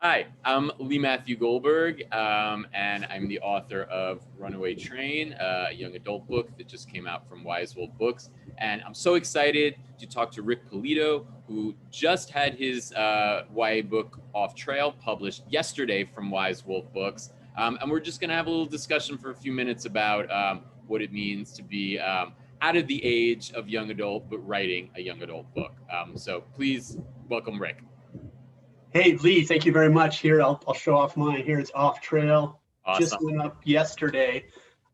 Hi, I'm Lee Matthew Goldberg, and I'm the author of Runaway Train, a young adult book that just came out from Wise Wolf Books. And I'm so excited to talk to Rick Polito, who just had his YA book Off Trail published yesterday from Wise Wolf Books. And we're just going to have a little discussion for a few minutes about what it means to be out of the age of young adult, but writing a young adult book. So please welcome Rick. Hey, Lee, thank you very much. Here, I'll show off mine. Here it's Off Trail. Just Awesome. went up yesterday.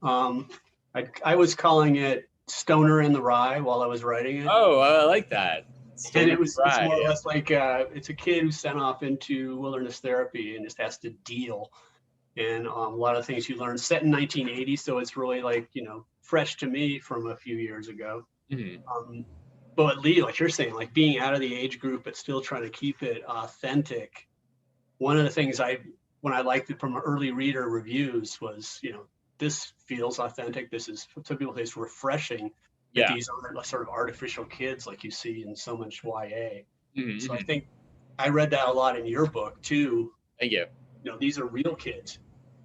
Um, I was calling it Stoner in the Rye while I was writing it. Oh, I like that. And Stoner it's Fry. more or Yeah. less like it's a kid who's sent off into wilderness therapy and just has to deal. And a lot of things you learn set in 1980. So it's really like, fresh to me from a few years ago. Mhm. Um, but Lee, like you're saying, like being out of the age group, but still trying to keep it authentic. One of the things when I liked it from early reader reviews was, this feels authentic. This is, some people say it's refreshing that Yeah. these aren't sort of artificial kids like you see in so much YA. So I Mhm. think I read that a lot in your book too. Thank you. These are real kids.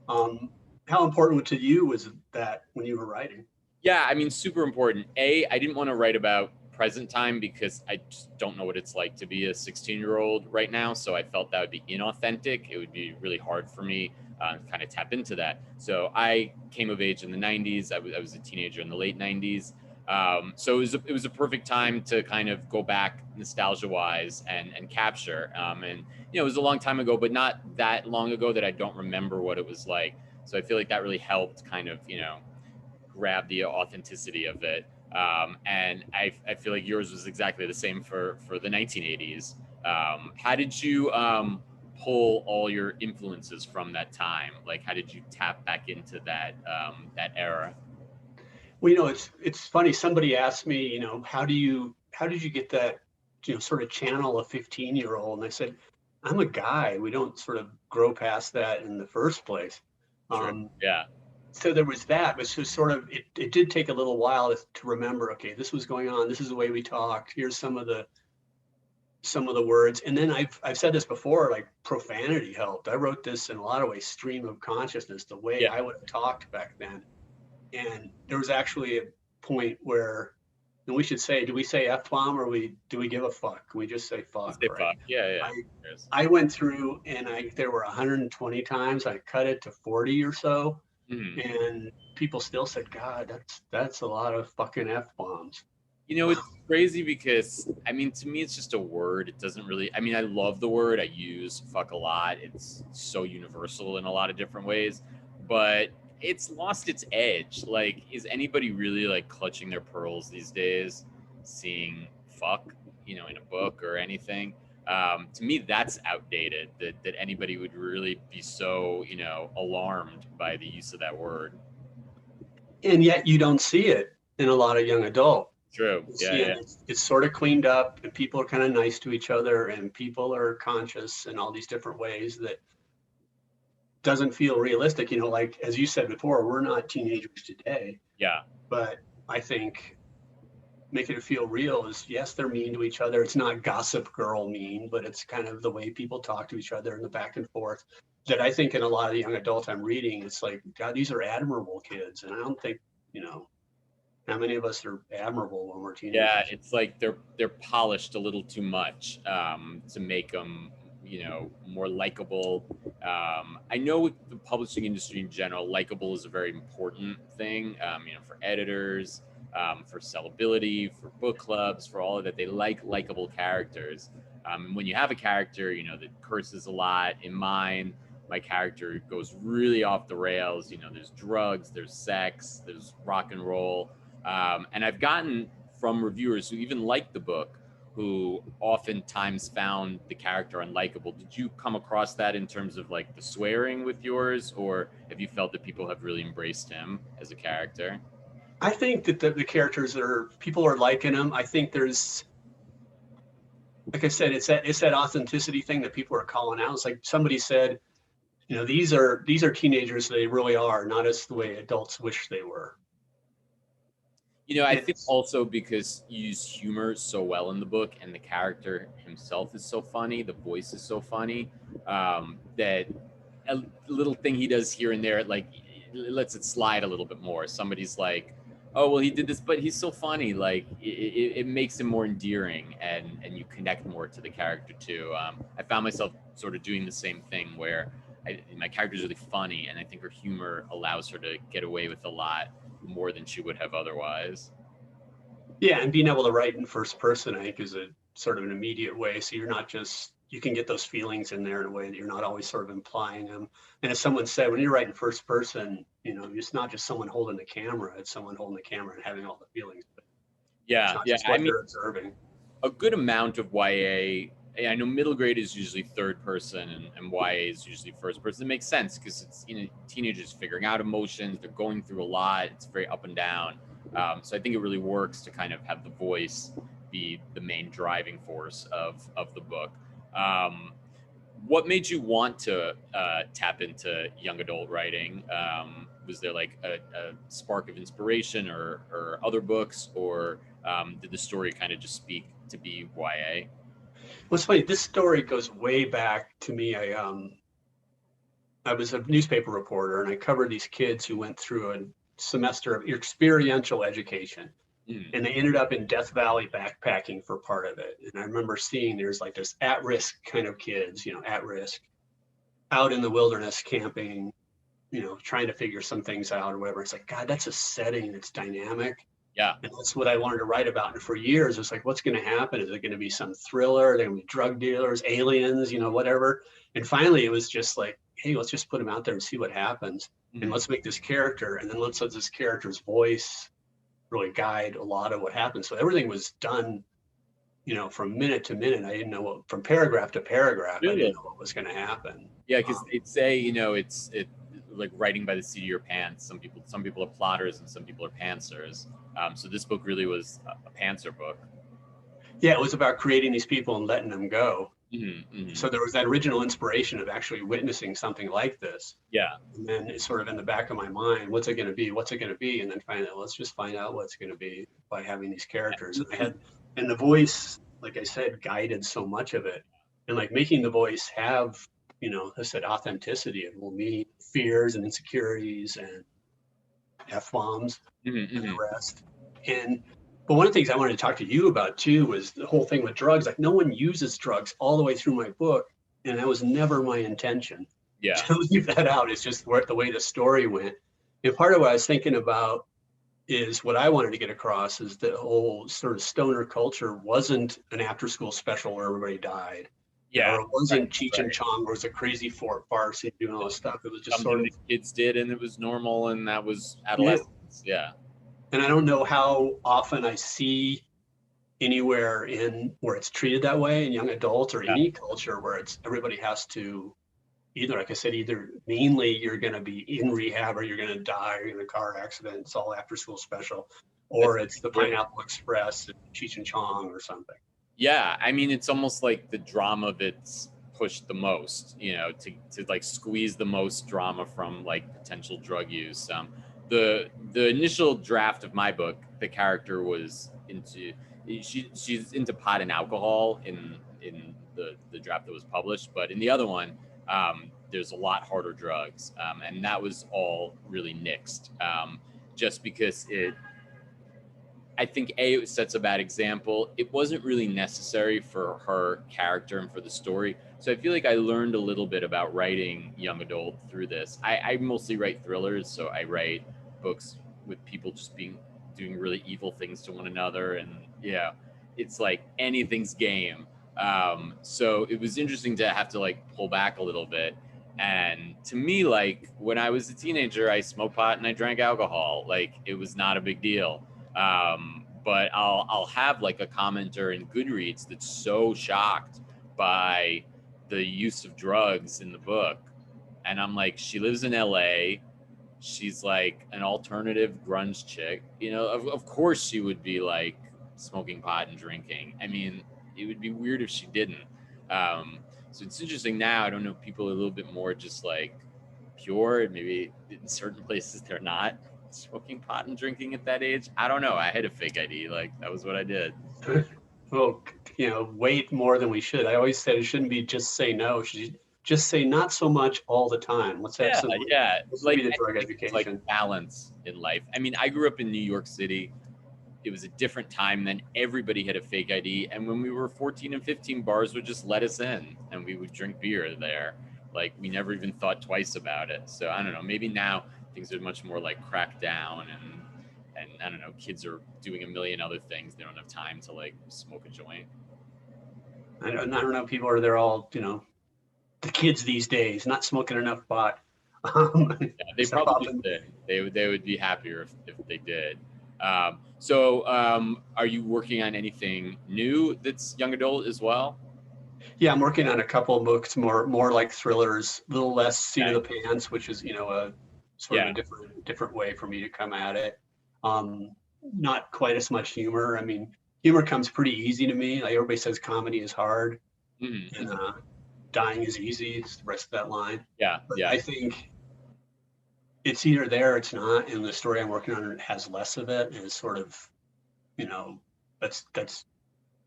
How important to you was that when you were writing? Yeah, I mean, super important. I didn't want to write about present time because I just don't know what it's like to be a 16-year-old right now. So I felt that would be inauthentic. It would be really hard for me to kind of tap into that. So I came of age in the 90s. I was a teenager in the late 90s. So it was a perfect time to kind of go back nostalgia wise and capture. And it was a long time ago, but not that long ago that I don't remember what it was like. So I feel like that really helped kind of grab the authenticity of it. And I feel like yours was exactly the same for the 1980s. How did you pull all your influences from that time? Like, how did you tap back into that era? Well, it's funny. Somebody asked me, how did you get that, sort of channel a 15-year-old? And I said, I'm a guy. We don't sort of grow past that in the first place. Sure. Um, Yeah. so there was that, but so sort of it did take a little while to remember, okay, this was going on. This is the way we talked. Here's some of the words. And then I've said this before, like profanity helped. I wrote this in a lot of ways, stream of consciousness, the way Yeah. I would have talked back then. And there was actually a point where, and we should say, do we say F bomb or do we give a fuck? Can we just say You fuck, say right? fuck. Yeah. Yeah. I Yes. I went through and there were 120 times. I cut it to 40 or so, Mhm. and people still said, God, that's a lot of fucking F bombs. It's crazy because I mean, to me, it's just a word. It doesn't really. I mean, I love the word. I use fuck a lot. It's so universal in a lot of different ways, but it's lost its edge. Like, is anybody really like clutching their pearls these days, seeing fuck, in a book or anything? To me, that's outdated. That anybody would really be so alarmed by the use of that word. And yet you don't see it in a lot of young adult. True. You Yeah. see it, Yeah. it's sort of cleaned up, and people are kind of nice to each other, and people are conscious in all these different ways that doesn't feel realistic. Like as you said before, we're not teenagers today, Yeah. but I think making it feel real is, yes, they're mean to each other. It's not Gossip Girl mean, but it's kind of the way people talk to each other and the back and forth that I think in a lot of the young adults I'm reading, it's like, God, these are admirable kids. And I don't think, you know, how many of us are admirable when we're Yeah, teenagers? it's like they're polished a little too much to make them, more likable. I know with the publishing industry in general, likable is a very important thing. For editors, for sellability, for book clubs, for all of that, they like likable characters. When you have a character, that curses a lot. In mine, my character goes really off the rails. There's drugs, there's sex, there's rock and roll. And I've gotten from reviewers who even liked the book, who oftentimes found the character unlikable. Did you come across that in terms of like the swearing with yours, or have you felt that people have really embraced him as a character? I think that the characters people are liking them. I think there's, like I said, it's that authenticity thing that people are calling out. It's like somebody said, these are teenagers. They really are, not as the way adults wish they were. I think It's also because you use humor so well in the book, and the character himself is so funny, the voice is so funny. that a little thing he does here and there, like, lets it slide a little bit more. Somebody's like, oh well, he did this, but he's so funny. Like, it makes him more endearing, and you connect more to the character too. I found myself sort of doing the same thing where my character's really funny, and I think her humor allows her to get away with a lot more than she would have otherwise. Yeah, and being able to write in first person, I think, is a sort of an immediate way. So you're not just, you can get those feelings in there in a way that you're not always sort of implying them. And as someone said, when you're writing first person, it's not just someone holding the camera, it's someone holding the camera and having all the feelings. It's Yeah, not yeah. just I what mean, they're observing. a good amount of YA. I know middle grade is usually third person, and YA is usually first person. It makes sense because it's, teenagers figuring out emotions. They're going through a lot. It's very up and down. So I think it really works to kind of have the voice be the main driving force of the book. Um, what made you want to tap into young adult writing? Was there like a spark of inspiration, or other books, or did the story kind of just speak to be YA? Well, it's funny, this story goes way back to me. I was a newspaper reporter and I covered these kids who went through a semester of experiential education. Mm. And they ended up in Death Valley backpacking for part of it. And I remember seeing there's like this at-risk kind of kids, at risk, out in the wilderness camping, trying to figure some things out or whatever. It's like, God, that's a setting that's dynamic. Yeah. And that's what I wanted to write about. And for years, it's like, what's going to happen? Is it going to be some thriller? Are there going to be drug dealers, aliens, whatever? And finally, it was just like, hey, let's just put them out there and see what happens. And Mm. let's make this character. And then let's let this character's voice really guide a lot of what happens. So everything was done, from minute to minute. I didn't know from paragraph to paragraph, I didn't Really? know what was going to happen. Yeah, because they'd say, it like writing by the seat of your pants. Some people are plotters and some people are pantsers. So this book really was a pantser book. Yeah, it was about creating these people and letting them go. Mm-hmm, mm-hmm. So there was that original inspiration of actually witnessing something like this. Yeah. And then it's sort of in the back of my mind, what's it going to be? What's it going to be? And then finally, let's just find out what's going to be by having these characters. And the voice, like I said, guided so much of it. And like making the voice have, I said, authenticity. It will mean fears and insecurities and F-bombs Mm-hmm, and the mm-hmm. rest. But one of the things I wanted to talk to you about too was the whole thing with drugs. Like no one uses drugs all the way through my book. And that was never my intention Yeah. to leave that out. It's just the way the story went. And part of what I was thinking about is what I wanted to get across is the whole sort of stoner culture wasn't an after school special where everybody died. Yeah. Or it wasn't Right, Cheech right. and Chong where it was a crazy farce and doing all this stuff. It was just sort Something of, the kids did, and it was normal, and that was yeah. adolescence. Yeah. And I don't know how often I see anywhere in where it's treated that way in young adults or Yeah. any culture where it's everybody has to either, like I said, either mainly you're going to be in rehab or you're going to die or you're in a car accident. It's all after school special, or it's the Pineapple Express and Cheech and Chong or something. Yeah, I mean, it's almost like the drama that's pushed the most, to like squeeze the most drama from like potential drug use. The initial draft of my book, the character was into she's into pot and alcohol in the draft that was published, but in the other one, there's a lot harder drugs, and that was all really nixed, just because I think it sets a bad example. It wasn't really necessary for her character and for the story. So I feel like I learned a little bit about writing young adult through this. I mostly write thrillers, so I write books with people just doing really evil things to one another, and yeah, it's like anything's game. So it was interesting to have to like pull back a little bit. And to me, like when I was a teenager, I smoked pot and I drank alcohol. Like it was not a big deal. But I'll have like a commenter in Goodreads that's so shocked by the use of drugs in the book, and I'm like, she lives in LA, she's like an alternative grunge chick, of course she would be like smoking pot and drinking. I mean, it would be weird if she didn't. So it's interesting now. I don't know, people are a little bit more just like pure, and maybe in certain places they're not smoking pot and drinking at that age. I don't know. I had a fake ID. Like that was what I did. Well, wait more than we should. I always said it shouldn't be just say no. just say not so much all the time. Let's have Yeah, some, yeah. this would Like be the I drug think it's like education. balance in life. I mean, I grew up in New York City. It was a different time then. Everybody had a fake ID, and when we were 14 and 15, bars would just let us in, and we would drink beer there. Like we never even thought twice about it. So I don't know. Maybe now things are much more like cracked down, and I don't know. Kids are doing a million other things. They don't have time to like smoke a joint. I don't know. People are, they're all, the kids these days, not smoking enough pot. Yeah, they Instead of probably popping. should. They would be happier if they did. Are you working on anything new that's young adult as well? Yeah, I'm working on a couple of books, more like thrillers, a little less seat of Okay. the pants, which is, a sort of a Yeah. different way for me to come at it. Not quite as much humor. I mean, humor comes pretty easy to me. Like everybody says comedy is hard and Mm-hmm. dying is easy, is the rest of that line. Yeah. But Yeah. I think it's either there or it's not. And the story I'm working on has less of it. And it's sort of, you know, that's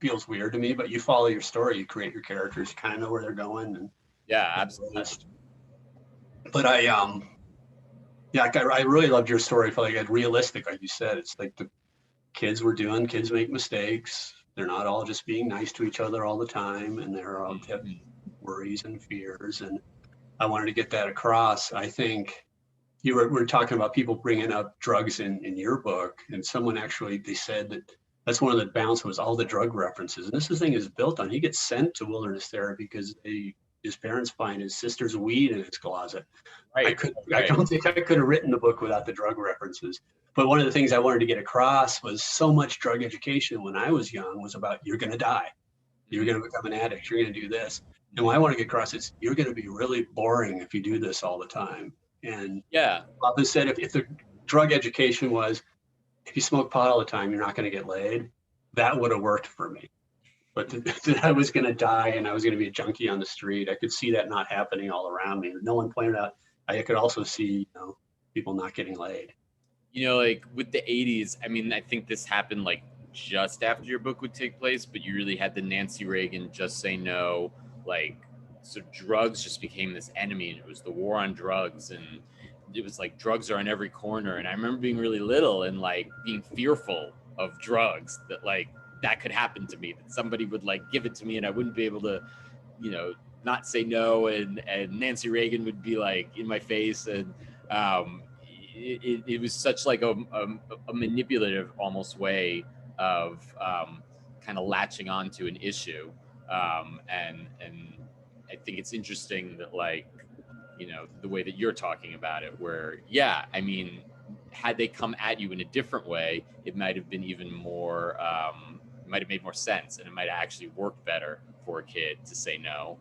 feels weird to me, but you follow your story, you create your characters, you kind of know where they're going, and Yeah. at Absolutely. least. But yeah, I really loved your story. I felt like it realistic, like you said. It's like the kids make mistakes. They're not all just being nice to each other all the time, and they're all have Mhm. worries and fears. And I wanted to get that across. I think we're talking about people bringing up drugs in your book, and someone actually they said that that's one of the bounce was all the drug references. And this thing is built on. He gets sent to wilderness therapy because his parents find his sister's weed in his closet. Right. I Right. don't think I could have written the book without the drug references. But one of the things I wanted to get across was so much drug education when I was young was about you're going to die, you're going to become an addict, you're going to do this. And what I want to get across is you're going to be really boring if you do this all the time. And Yeah. often said if the drug education was if you smoke pot all the time, you're not going to get laid, that would have worked for me. But that I was going to die and I was going to be a junkie on the street, I could see that not happening all around me. No one pointed out. I could also see, people not getting laid. Like with the 80s, I mean, I think this happened like just after your book would take place, but you really had the Nancy Reagan just say no, like, so drugs just became this enemy, and it was the war on drugs, and it was like drugs are in every corner. And I remember being really little and like being fearful of drugs, that like that could happen to me, that somebody would like give it to me and I wouldn't be able to, you know, not say no, and Nancy Reagan would be like in my face, and um, it was such like a manipulative almost way of kind of latching onto an issue, and I think it's interesting that like the way that you're talking about it, where yeah, I mean, had they come at you in a different way, it might have been even more. It might have made more sense, and it might have actually worked better for a kid to say no.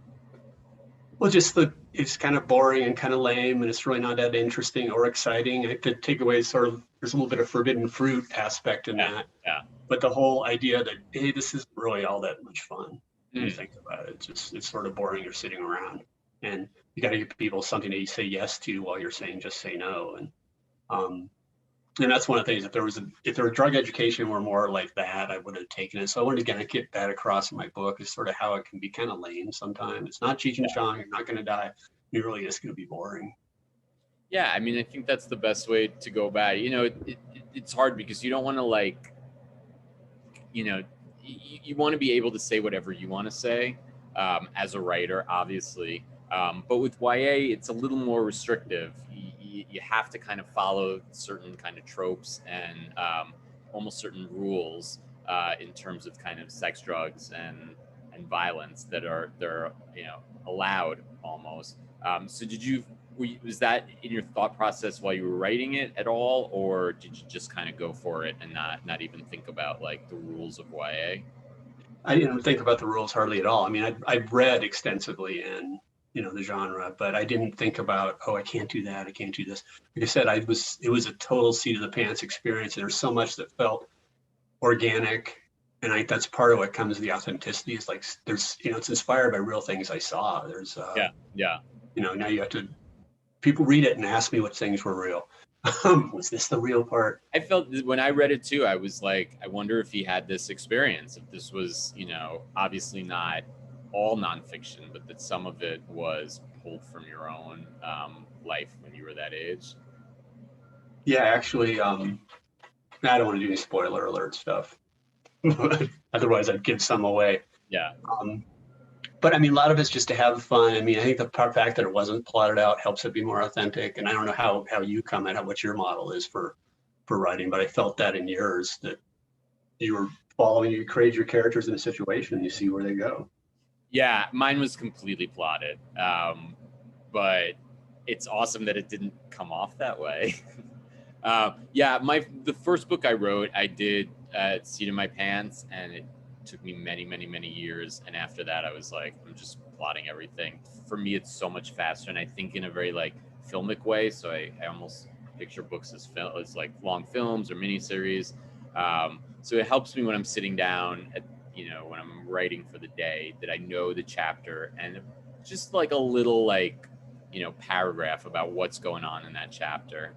Well, just it's kind of boring and kind of lame, and it's really not that interesting or exciting. The takeaway is sort of there's a little bit of forbidden fruit aspect in Yeah, that, yeah. but the whole idea that hey, this isn't really all that much fun when you Mm. think about it. It's sort of boring. You're sitting around, and you got to give people something to say yes to while you're saying just say no. Um, and that's one of the things. If there were drug education were more like that, I would have taken it. So I wanted to kind of get that across in my book is sort of how it can be kind of lame sometimes. It's not Cheech and Chong. You're not going to die. You're really just going to be boring. Yeah, I mean, I think that's the best way to go about it. It's hard because you don't want to like, you know, you want to be able to say whatever you want to say as a writer, obviously. But with YA, it's a little more restrictive. You have to kind of follow certain kind of tropes and almost certain rules in terms of kind of sex, drugs, and violence that are they're allowed almost. So was that in your thought process while you were writing it at all, or did you just kind of go for it and not even think about like the rules of YA? I didn't think about the rules hardly at all. I mean, I've read extensively in the genre, but I didn't think about I can't do that. I can't do this. Like I said, it was a total seat of the pants experience. There's so much that felt organic, and I think that's part of what comes to the authenticity. Is like there's it's inspired by real things I saw. There's Yeah, yeah. now you have to people read it and ask me what things were real. Was this the real part? I felt when I read it too, I was like, I wonder if he had this experience, if this was, obviously not all nonfiction, but that some of it was pulled from your own life when you were that age? Yeah, actually, I don't want to do any spoiler alert stuff. Otherwise, I'd give some away. Yeah. Um, but I mean, a lot of it's just to have fun. I mean, I think the fact that it wasn't plotted out helps it be more authentic. And I don't know how you come at what your model is for writing, but I felt that in yours, that you were following, you create your characters in a situation and you see where they go. Yeah, mine was completely plotted. But it's awesome that it didn't come off that way. Yeah, the first book I wrote, I did Seat in My Pants, and it took me many, many, many years. And after that, I was like, I'm just plotting everything. For me, it's so much faster, and I think in a very like filmic way. So I almost picture books as like long films or miniseries. So it helps me when I'm sitting down at, when I'm writing for the day, that I know the chapter and just like a little like paragraph about what's going on in that chapter,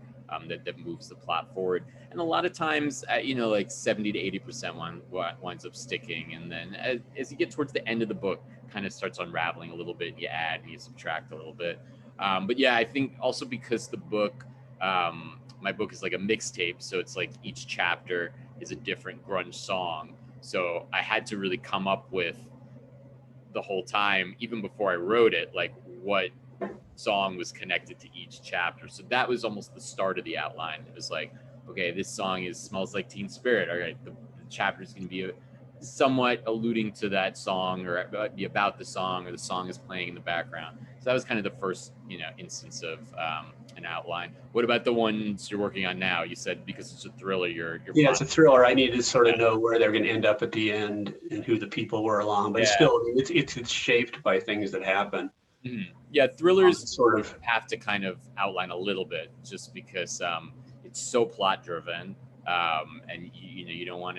that moves the plot forward. And a lot of times, like 70 to 80% winds up sticking. And then as you get towards the end of the book, kind of starts unraveling a little bit, and you add and you subtract a little bit. But yeah, I think also because my book is like a mixtape. So it's like each chapter is a different grunge song. So I had to really come up with the whole time, even before I wrote it, like what song was connected to each chapter. So that was almost the start of the outline. It was like, okay, this song is Smells Like Teen Spirit. All right, the chapter is going to be somewhat alluding to that song, or be about the song, or the song is playing in the background. So that was kind of the first, instance of an outline. What about the ones you're working on now? You said because it's a thriller, you're Yeah, it's a thriller. I need to sort of know where they're going to end up at the end and who the people were along. But it's still, it's shaped by things that happen. Mm-hmm. Yeah, thrillers sort of have to kind of outline a little bit, just because it's so plot driven, and you don't want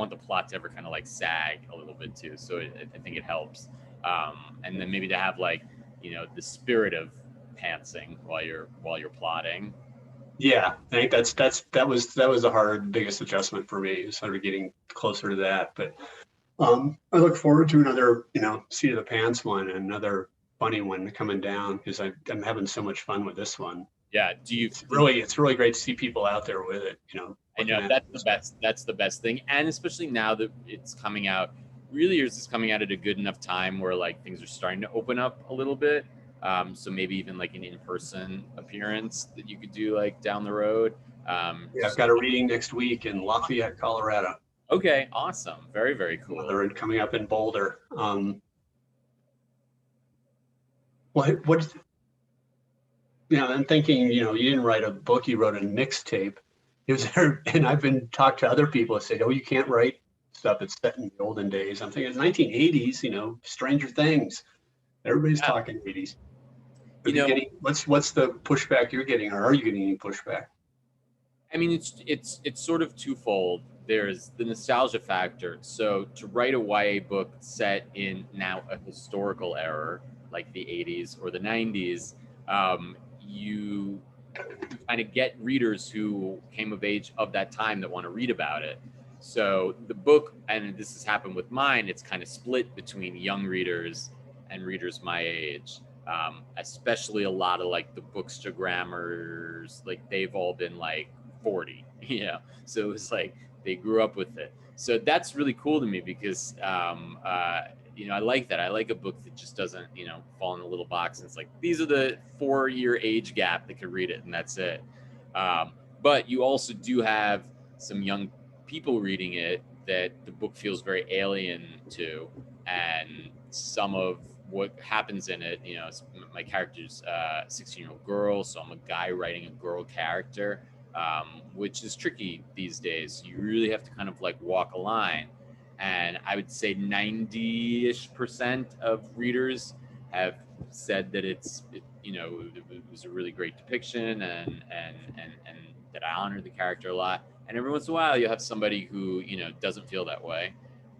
the plot to ever kind of like sag a little bit too. So I think it helps, and then maybe to have like the spirit of pantsing while you're plotting. Yeah, I think that was the hard biggest adjustment for me, sort of getting closer to that. But I look forward to another seat of the pants one, and another funny one coming down, because I'm having so much fun with this one. Yeah, it's really great to see people out there with it. I know that's the best. That's the best thing, and especially now that it's coming out, really is coming out at a good enough time where like things are starting to open up a little bit. So maybe even like an in-person appearance that you could do like down the road. Yeah, I've got a reading next week in Lafayette, Colorado. Okay, awesome. Very, very cool. They're coming up in Boulder. What I'm thinking, you didn't write a book, you wrote a mixtape. And I've been talked to other people that say, oh, you can't write stuff that's set in the olden days. I'm thinking it's 1980s, Stranger Things. Everybody's talking 80s. What's the pushback you're getting, or are you getting any pushback? I mean, it's sort of twofold. There's the nostalgia factor. So to write a YA book set in now a historical era like the 80s or the 90s, you kind of get readers who came of age of that time that want to read about it. So the book, and this has happened with mine, it's kind of split between young readers and readers my age. Especially a lot of like the Bookstagrammers, like they've all been like 40, so it was like they grew up with it. So that's really cool to me because I like that. I like a book that just doesn't fall in a little box and it's like these are the 4-year age gap that could read it and that's it. But you also do have some young people reading it that the book feels very alien to, and some of what happens in it, my character's a 16-year-old girl, so I'm a guy writing a girl character, which is tricky these days. You really have to kind of like walk a line. And I would say 90-ish% of readers have said that it was a really great depiction and that I honored the character a lot. And every once in a while you have somebody who, doesn't feel that way.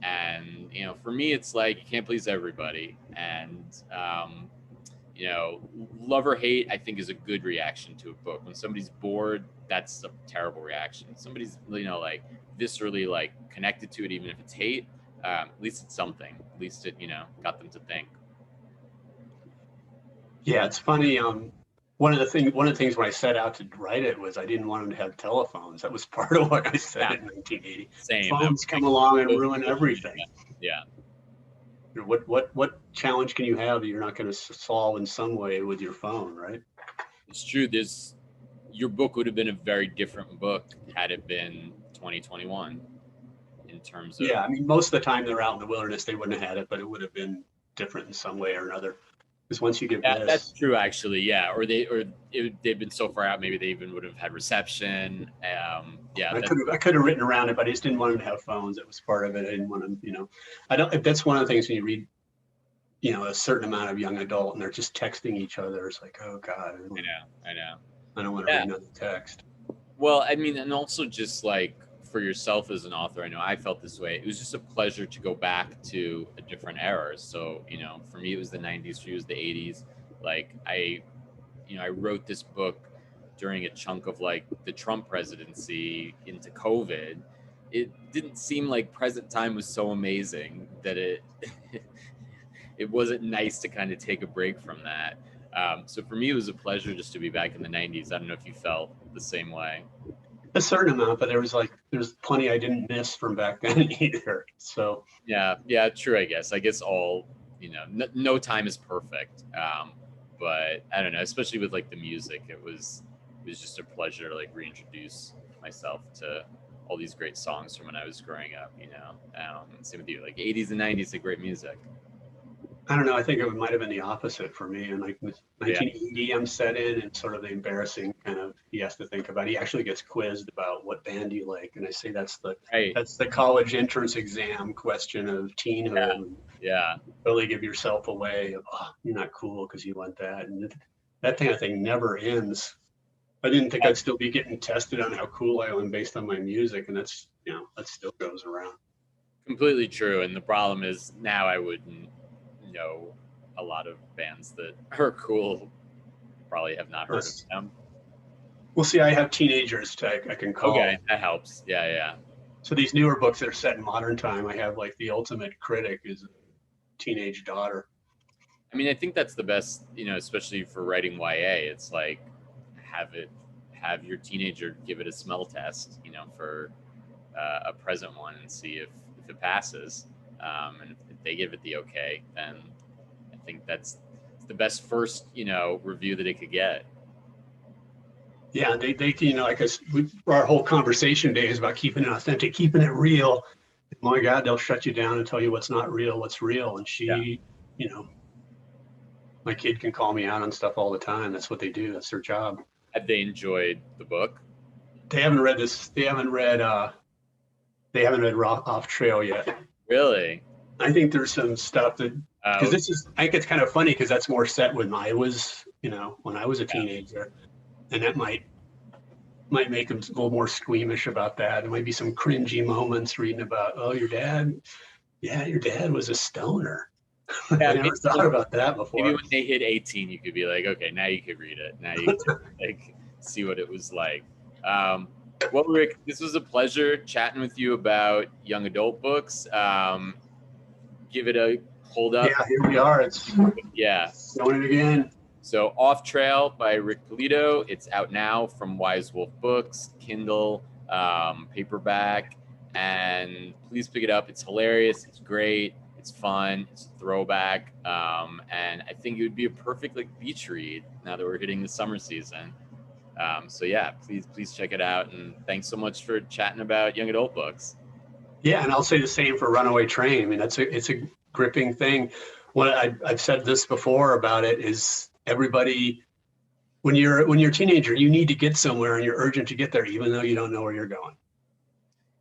And, for me, it's like, you can't please everybody. And, love or hate, I think, is a good reaction to a book. When somebody's bored, that's a terrible reaction. Somebody's, like viscerally like connected to it, even if it's hate, At least it's something. At least it, got them to think. Yeah, it's funny. One of the things when I set out to write it was I didn't want them to have telephones. That was part of what I said Yeah, in 1980. same. That Phones would come make along and total ruin everything. yeah. What challenge can you have that you're not going to solve in some way with your phone, right? It's true. Your book would have been a very different book had it been 2021 in terms of. Yeah, I mean, most of the time they're out in the wilderness, they wouldn't have had it, but it would have been different in some way or another. Because once you give Yeah, that's this, true. Actually, yeah. They've been so far out. Maybe they even would have had reception. Yeah, I could have written around it, but I just didn't want them to have phones. That was part of it. I didn't want them, I don't. That's one of the things when you read, a certain amount of young adult and they're just texting each other. It's like, oh God, I know. I don't want to Yeah. read another text. Well, I mean, and also just like for yourself as an author, I know I felt this way. It was just a pleasure to go back to a different era. So, for me, it was the 90s, for you, it was the 80s. Like, I wrote this book during a chunk of like the Trump presidency into COVID. It didn't seem like present time was so amazing that it wasn't nice to kind of take a break from that. So for me, it was a pleasure just to be back in the 90s. I don't know if you felt the same way. A certain amount, but there's plenty I didn't miss from back then either. So Yeah, true. I guess all no time is perfect. But I don't know, especially with like the music, it was just a pleasure to like reintroduce myself to all these great songs from when I was growing up. Same with you, like 80s and 90s, like great music. I don't know. I think it might have been the opposite for me. And like with Yeah. 1980, I'm set in and sort of the embarrassing kind of he has to think about. He actually gets quizzed about what band do you like, and I say Right. that's the college entrance exam question of teenhood. Yeah. Really give yourself away of you're not cool because you want that, and that kind of thing never ends. I didn't think I'd still be getting tested on how cool I am based on my music, and that's that still goes around. Completely true. And the problem is now I wouldn't know a lot of bands that are cool. Probably have not heard of them. We'll see. I have teenagers I can call. Okay, that helps. Yeah. So these newer books that are set in modern time, I have like the ultimate critic is a teenage daughter. I mean, I think that's the best, especially for writing YA. It's like have your teenager give it a smell test, for a present one and see if it passes. And if they give it the okay, then I think that's the best first, review that it could get. Yeah, they like our whole conversation today is about keeping it authentic, keeping it real. My God, they'll shut you down and tell you what's not real, what's real. And my kid can call me out on stuff all the time. That's what they do. That's their job. Have they enjoyed the book? They haven't read this. They haven't read Off Trail yet. Really? I think there's some stuff that because I think it's kind of funny because that's more set when I was a teenager, and that might make them a little more squeamish about that. There might be some cringy moments reading about, oh, your dad was a stoner. Yeah, I never thought about that before. Maybe when they hit 18, you could be like, okay, now you could read it. Now you can like see what it was like. Well, Rick, this was a pleasure chatting with you about young adult books. Give it a hold up. Yeah, here we are. It's doing it again. So Off Trail by Rick Polito. It's out now from Wise Wolf Books, Kindle, paperback, and please pick it up. It's hilarious. It's great. It's fun. It's a throwback. And I think it would be a perfect like beach read now that we're hitting the summer season. So yeah, please check it out. And thanks so much for chatting about young adult books. Yeah, and I'll say the same for Runaway Train. I mean, it's a gripping thing. I've said this before about it is everybody, when you're a teenager, you need to get somewhere and you're urgent to get there, even though you don't know where you're going.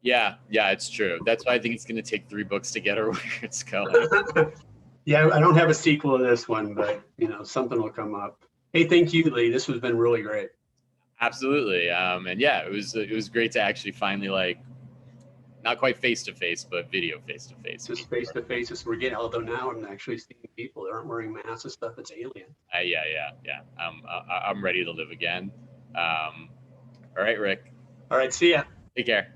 Yeah, it's true. That's why I think it's going to take 3 books to get her where it's going. Yeah, I don't have a sequel to this one, but something will come up. Hey, thank you, Lee. This has been really great. Absolutely. And yeah, it was great to actually finally like not quite face to face, but video face to face. Just face to face is we're getting. Although now I'm actually seeing people that aren't wearing masks and stuff. It's alien. Yeah. I'm ready to live again. All right, Rick. All right. See ya. Take care.